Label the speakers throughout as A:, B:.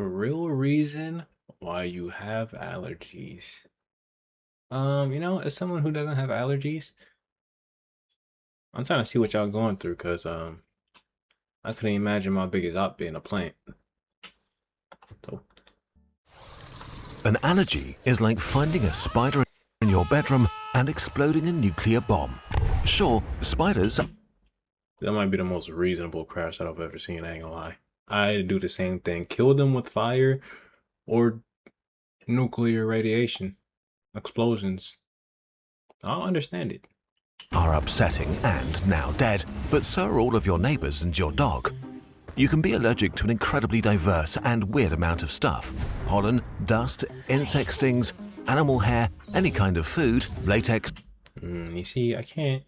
A: The real reason why you have allergies. As someone who doesn't have allergies, I'm trying to see what y'all going through because I couldn't imagine my biggest op being a plant. So
B: An allergy is like finding a spider in your bedroom and exploding a nuclear bomb. Sure, spiders
A: that might be the most reasonable crash that I've ever seen, I ain't gonna lie. I do the same thing. Kill them with fire or nuclear radiation. Explosions. I don't understand it.
B: are upsetting and now dead, but so are all of your neighbors and your dog. You can be allergic to an incredibly diverse and weird amount of stuff. Pollen, dust, insect stings, animal hair, any kind of food, latex.
A: You see, I can't.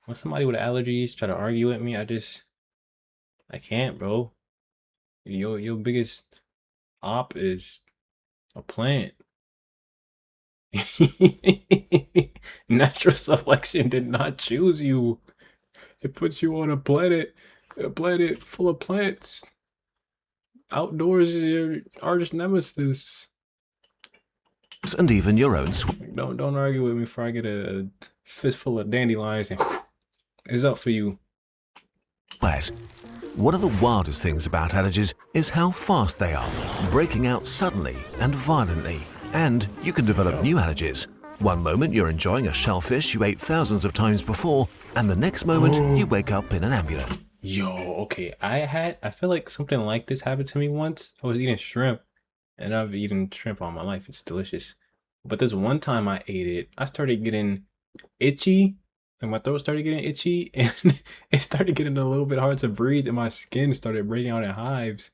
A: When somebody with allergies try to argue with me, I can't, bro. Your biggest op is a plant. Natural selection did not choose you. It puts you on a planet full of plants. Outdoors is your arch nemesis.
B: And even your own
A: Don't argue with me before I get a fistful of dandelions and it's up for you.
B: sweat. One of the wildest things about allergies is how fast they are, breaking out suddenly and violently. And you can develop new allergies. One moment you're enjoying a shellfish you ate thousands of times before, and the next moment you wake up in an ambulance.
A: Yo, okay. I feel like something like this happened to me once. I was eating shrimp, and I've eaten shrimp all my life. It's delicious. But this one time I ate it, I started getting itchy, and my throat started getting itchy, and it started getting a little bit hard to breathe, and my skin started breaking out in hives.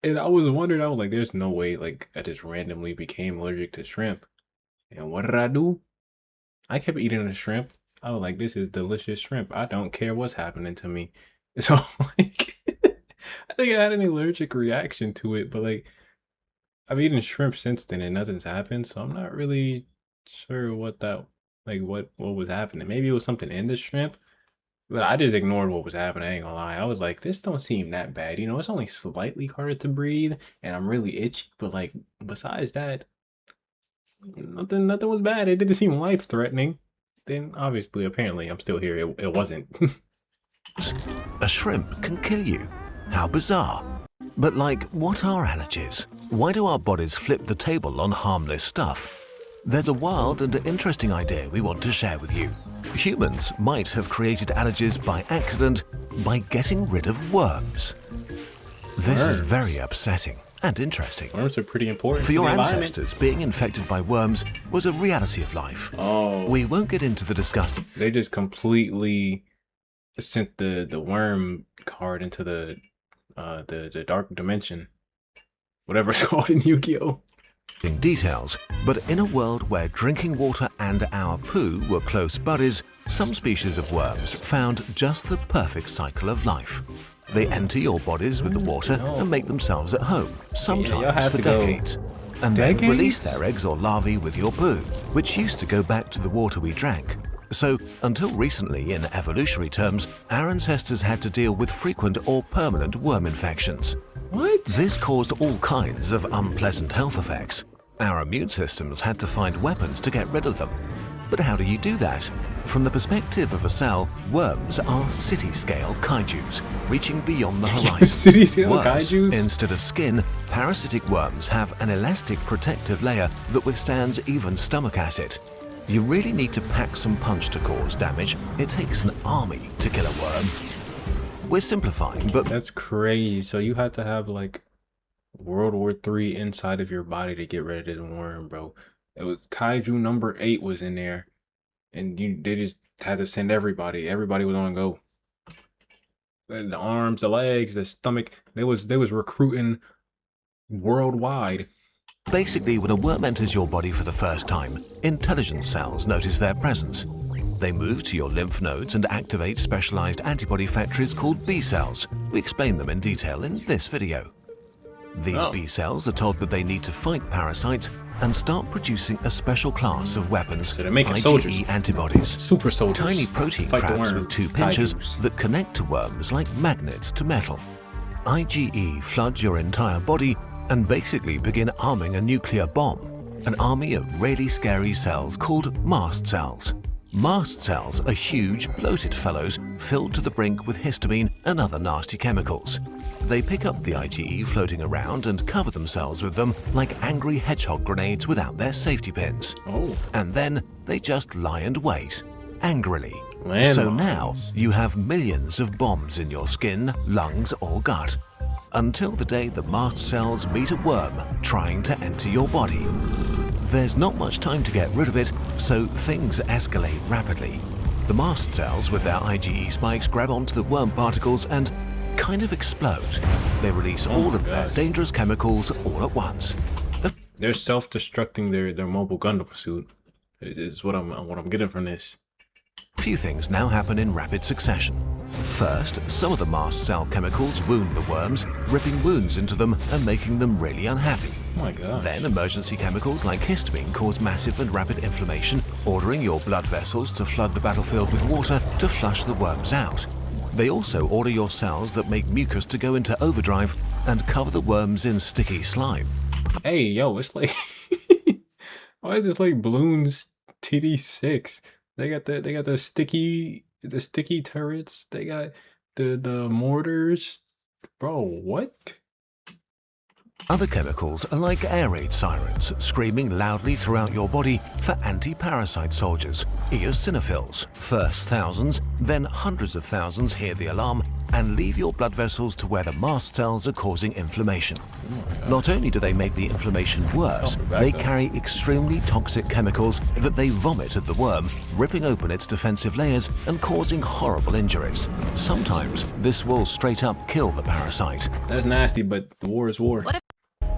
A: And I was wondering, I was like, there's no way, like, I just randomly became allergic to shrimp. And what did I do? I kept eating the shrimp. I was like, this is delicious shrimp. I don't care what's happening to me. So, like, I think I had an allergic reaction to it, but, like, I've eaten shrimp since then and nothing's happened. So I'm not really sure what was happening. Maybe it was something in the shrimp. But I just ignored what was happening. I ain't gonna lie. I was like, this don't seem that bad. It's only slightly harder to breathe and I'm really itchy. But like, besides that, nothing was bad. It didn't seem life threatening. Then obviously, apparently, I'm still here. It wasn't.
B: A shrimp can kill you. How bizarre. But like, what are allergies? Why do our bodies flip the table on harmless stuff? There's a wild and interesting idea we want to share with you. Humans might have created allergies by accident by getting rid of worms. This is very upsetting and interesting.
A: Worms are pretty important
B: For your
A: the environment.
B: ancestors, being infected by worms was a reality of life.
A: Oh,
B: We won't get into the disgusting
A: they just completely sent the worm card into the dark dimension, whatever it's called in Yu-Gi-Oh.
B: details, but in a world where drinking water and our poo were close buddies, some species of worms found just the perfect cycle of life. They enter your bodies with the water and make themselves at home, sometimes
A: have
B: for
A: to go
B: decades, and then release
A: decades?
B: their eggs or larvae with your poo, which used to go back to the water we drank. So, until recently, in evolutionary terms, our ancestors had to deal with frequent or permanent worm infections.
A: What?
B: This caused all kinds of unpleasant health effects. Our immune systems had to find weapons to get rid of them. But how do you do that? From the perspective of a cell, worms are city-scale kaijus, reaching beyond the horizon.
A: City-scale
B: Worse,
A: kaijus?
B: instead of skin, parasitic worms have an elastic protective layer that withstands even stomach acid. You really need to pack some punch to cause damage. It takes an army to kill a worm. We're simplifying, but
A: That's crazy. So you had to have like World War III inside of your body to get rid of this worm, bro. It was kaiju number 8 was in there, and they just had to send everybody. Everybody was on go. The arms, the legs, the stomach. They was recruiting worldwide.
B: basically, when a worm enters your body for the first time, intelligence cells notice their presence. They move to your lymph nodes and activate specialized antibody factories called B cells. We explain them in detail in this video. These B cells are told that they need to fight parasites and start producing a special class of weapons,
A: So they're making
B: IgE
A: soldiers.
B: antibodies.
A: Super soldiers.
B: Tiny protein
A: Fight the
B: traps
A: worm.
B: with 2 pinchers
A: Kaijus.
B: that connect to worms like magnets to metal. IgE floods your entire body and basically begin arming a nuclear bomb, an army of really scary cells called mast cells. Mast cells are huge, bloated fellows filled to the brink with histamine and other nasty chemicals. They pick up the IgE floating around and cover themselves with them like angry hedgehog grenades without their safety pins.
A: Oh.
B: And then they just lie and wait, angrily.
A: Landmines.
B: So now you have millions of bombs in your skin, lungs or gut, until the day the mast cells meet a worm trying to enter your body. There's not much time to get rid of it, so things escalate rapidly. The mast cells with their IgE spikes grab onto the worm particles and kind of explode. They release all of their dangerous chemicals all at once.
A: They're self-destructing their mobile Gundam suit. Is what I'm getting from this.
B: A few things now happen in rapid succession. First, some of the mast cell chemicals wound the worms, ripping wounds into them and making them really unhappy.
A: Oh my god.
B: Then emergency chemicals like histamine cause massive and rapid inflammation, ordering your blood vessels to flood the battlefield with water to flush the worms out. They also order your cells that make mucus to go into overdrive and cover the worms in sticky slime.
A: Hey, yo, it's like why is this like Bloons TD6? They got the sticky turrets. They got the mortars. Bro, what?
B: Other chemicals are like air raid sirens, screaming loudly throughout your body for anti-parasite soldiers, eosinophils. First thousands, then hundreds of thousands hear the alarm and leave your blood vessels to where the mast cells are causing inflammation. Not only do they make the inflammation worse, they carry extremely toxic chemicals that they vomit at the worm, ripping open its defensive layers and causing horrible injuries. Sometimes this will straight up kill the parasite.
A: That's nasty, but war is war.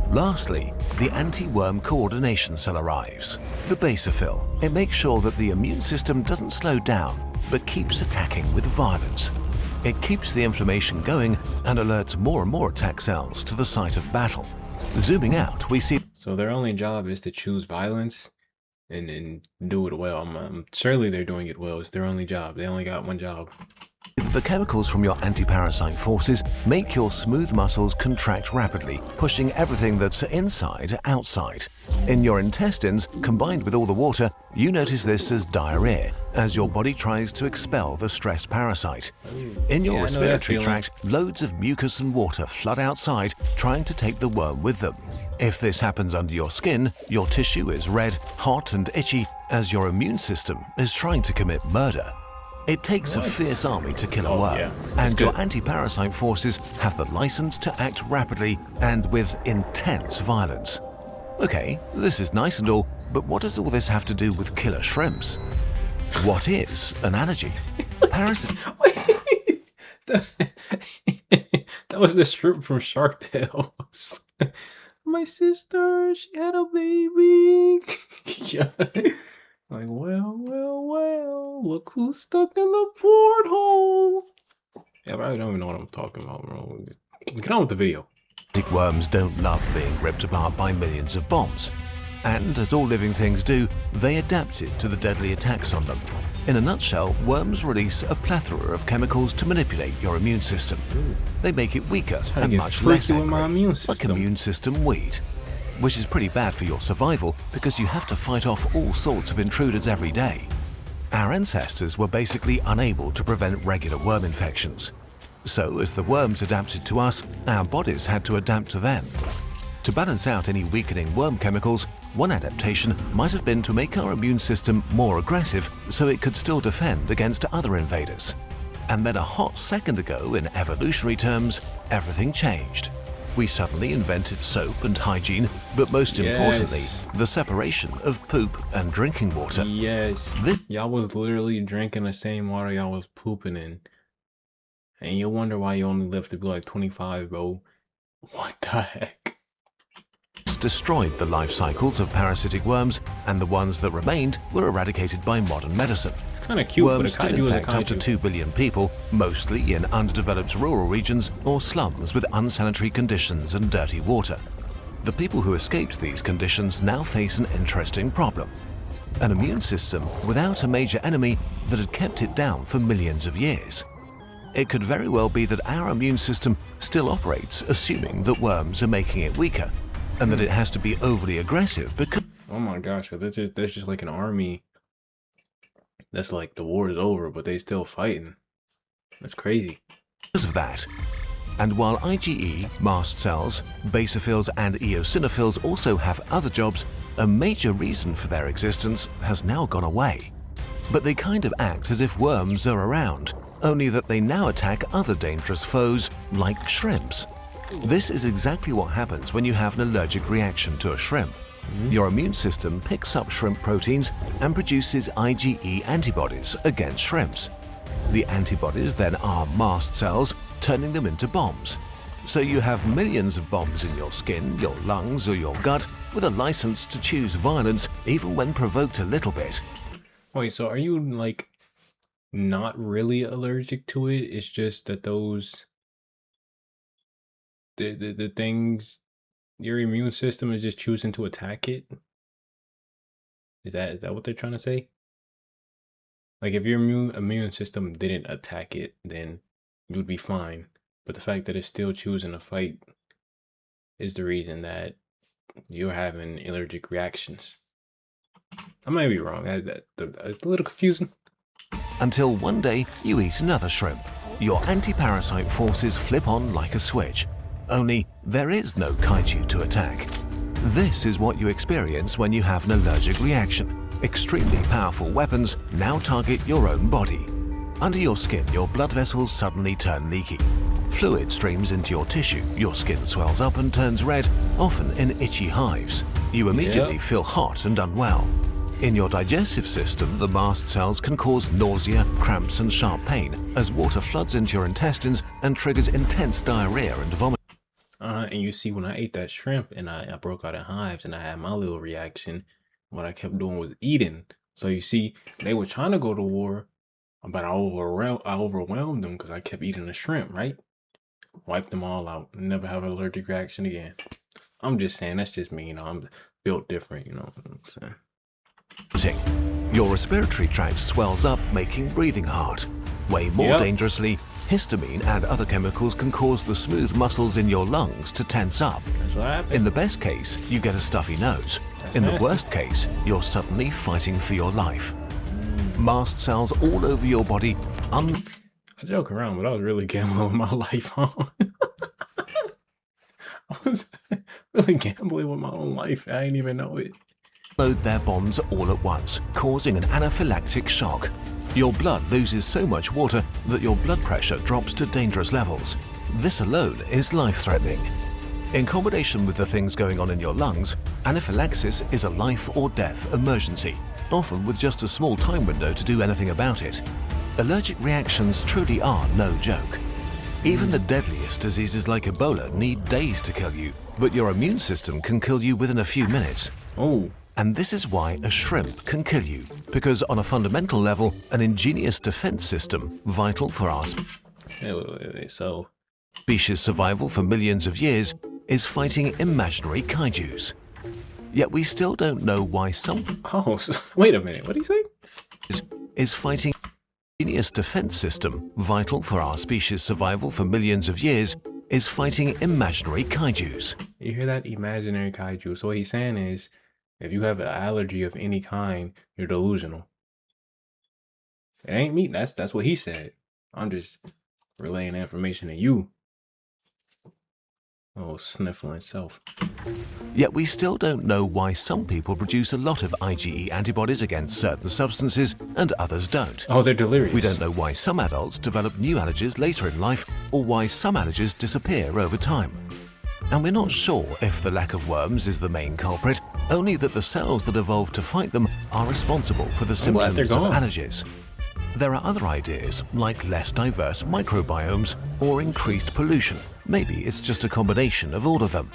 B: Lastly, the anti-worm coordination cell arrives, the basophil. It makes sure that the immune system doesn't slow down, but keeps attacking with violence. It keeps the inflammation going and alerts more and more attack cells to the site of battle. Zooming out, we see...
A: So their only job is to choose violence and do it well. Surely they're doing it well. It's their only job. They only got one job.
B: The chemicals from your anti-parasite forces make your smooth muscles contract rapidly, pushing everything that's inside outside. In your intestines, combined with all the water, you notice this as diarrhea, as your body tries to expel the stressed parasite. In your respiratory tract, loads of mucus and water flood outside, trying to take the worm with them. If this happens under your skin, your tissue is red, hot and itchy, as your immune system is trying to commit murder. It takes a fierce army to kill a worm, and your anti-parasite forces have the license to act rapidly and with intense violence. Okay, this is nice and all, but what does all this have to do with killer shrimps? What is an allergy?
A: That was the shrimp from Shark Tales. My sister, she had a baby. Yeah. Like, well, look who's stuck in the porthole. Yeah, but I don't even know what I'm talking about, bro. Just get on with the video.
B: Worms don't love being ripped apart by millions of bombs. And as all living things do, they adapted to the deadly attacks on them. In a nutshell, worms release a plethora of chemicals to manipulate your immune system. They make it weaker and much less angry, like immune system weed. Which is pretty bad for your survival because you have to fight off all sorts of intruders every day. Our ancestors were basically unable to prevent regular worm infections. So as the worms adapted to us, our bodies had to adapt to them. To balance out any weakening worm chemicals, one adaptation might have been to make our immune system more aggressive so it could still defend against other invaders. And then a hot second ago, in evolutionary terms, everything changed. We suddenly invented soap and hygiene, but most importantly, the separation of poop and drinking water.
A: Yes. Y'all was literally drinking the same water y'all was pooping in. And you wonder why you only lived to be like 25, bro. What the heck?
B: Destroyed the life cycles of parasitic worms, and the ones that remained were eradicated by modern medicine.
A: It's kind of cute,
B: worms
A: but a kaiju
B: still
A: is a
B: infect up to
A: kaiju.
B: 2 billion people, mostly in underdeveloped rural regions or slums with unsanitary conditions and dirty water. The people who escaped these conditions now face an interesting problem. An immune system without a major enemy that had kept it down for millions of years. it could very well be that our immune system still operates assuming that worms are making it weaker, and that it has to be overly aggressive because
A: Oh my gosh, so there's just like an army that's like the war is over, but they still fighting. That's crazy.
B: of that. And while IgE, mast cells, basophils and eosinophils also have other jobs, a major reason for their existence has now gone away. But they kind of act as if worms are around, only that they now attack other dangerous foes like shrimps. This is exactly what happens when you have an allergic reaction to a shrimp. Your immune system picks up shrimp proteins and produces IgE antibodies against shrimps. The antibodies then arm mast cells, turning them into bombs. So you have millions of bombs in your skin, your lungs, or your gut, with a license to choose violence even when provoked a little bit.
A: Wait, so are you like not really allergic to it? It's just that those the things your immune system is just choosing to attack it? Is that what they're trying to say? Like if your immune system didn't attack it, then you'd be fine. But the fact that it's still choosing to fight is the reason that you're having allergic reactions. I might be wrong. It's a little confusing.
B: Until one day you eat another shrimp. Your anti-parasite forces flip on like a switch. Only there is no kaiju to attack. This is what you experience when you have an allergic reaction. Extremely powerful weapons now target your own body. Under your skin, your blood vessels suddenly turn leaky. Fluid streams into your tissue, your skin swells up and turns red, often in itchy hives. You immediately feel hot and unwell. In your digestive system, the mast cells can cause nausea, cramps and sharp pain as water floods into your intestines and triggers intense diarrhea and vomiting.
A: And you see, when I ate that shrimp and I broke out in hives and I had my little reaction, what I kept doing was eating. So you see, they were trying to go to war, but I overwhelmed them because I kept eating the shrimp, right? Wiped them all out. Never have an allergic reaction again. I'm just saying, that's just me, I'm built different, you know what I'm saying?
B: Your respiratory tract swells up, making breathing hard. Way more dangerously, histamine and other chemicals can cause the smooth muscles in your lungs to tense up.
A: That's what happened.
B: In the best case, you get a stuffy nose. In the worst case, you're suddenly fighting for your life. Mast cells all over your body.
A: I joke around, but I was really gambling with my life, huh? I was really gambling with my own life. I didn't even know it.
B: Load their bombs all at once, causing an anaphylactic shock. Your blood loses so much water that your blood pressure drops to dangerous levels. This alone is life-threatening. In combination with the things going on in your lungs, anaphylaxis is a life or death emergency, often with just a small time window to do anything about it. Allergic reactions truly are no joke. Even the deadliest diseases like Ebola need days to kill you, but your immune system can kill you within a few minutes.
A: Oh.
B: And this is why a shrimp can kill you, because on a fundamental level, an ingenious defense system vital for our species' survival for millions of years is fighting imaginary kaijus. Yet we still don't know why some
A: wait a minute, what do you say?
B: Is fighting ingenious defense system vital for our species' survival for millions of years is fighting imaginary kaijus.
A: You hear that? Imaginary kaiju. So what he's saying is, if you have an allergy of any kind, you're delusional. It ain't me. That's what he said. I'm just relaying information to you. Oh, sniffling self.
B: Yet we still don't know why some people produce a lot of IgE antibodies against certain substances and others don't.
A: Oh, they're delirious.
B: We don't know why some adults develop new allergies later in life or why some allergies disappear over time. And we're not sure if the lack of worms is the main culprit, only that the cells that evolved to fight them are responsible for the symptoms of allergies. There are other ideas, like less diverse microbiomes or increased pollution. Maybe it's just a combination of all of them.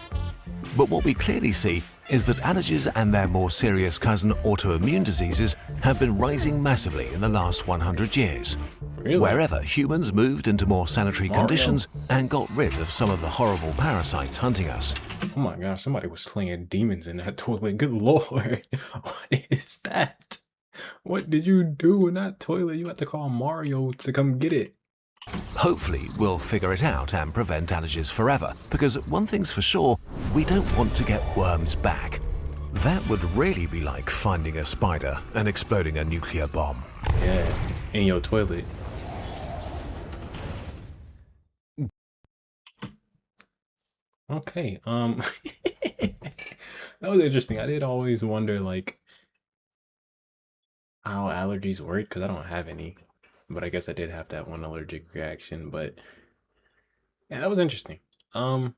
B: But what we clearly see is that allergies and their more serious cousin autoimmune diseases have been rising massively in the last 100 years.
A: Really?
B: Wherever humans moved into more sanitary conditions and got rid of some of the horrible parasites hunting us.
A: Oh my gosh, somebody was slaying demons in that toilet. Good Lord. What is that? What did you do in that toilet? You had to call Mario to come get it.
B: Hopefully, we'll figure it out and prevent allergies forever, because one thing's for sure, we don't want to get worms back. That would really be like finding a spider and exploding a nuclear bomb.
A: Yeah, in your toilet. Okay, that was interesting. I did always wonder like how allergies work because I don't have any, but I guess I did have that one allergic reaction. But yeah, that was interesting. Um,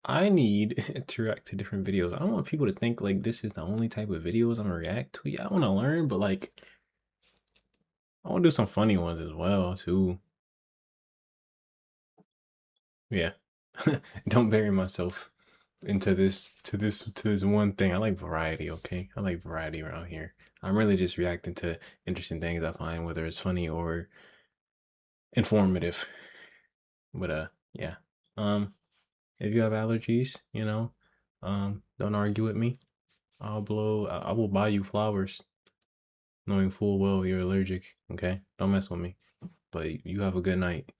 A: I need to react to different videos. I don't want people to think like this is the only type of videos I'm gonna react to. Yeah, I want to learn, but like I want to do some funny ones as well too. Yeah, don't bury myself into this one thing. I like variety, okay? I like variety around here. I'm really just reacting to interesting things I find, whether it's funny or informative. But yeah. Um, if you have allergies, don't argue with me. I will buy you flowers, knowing full well you're allergic. Okay, don't mess with me. But you have a good night.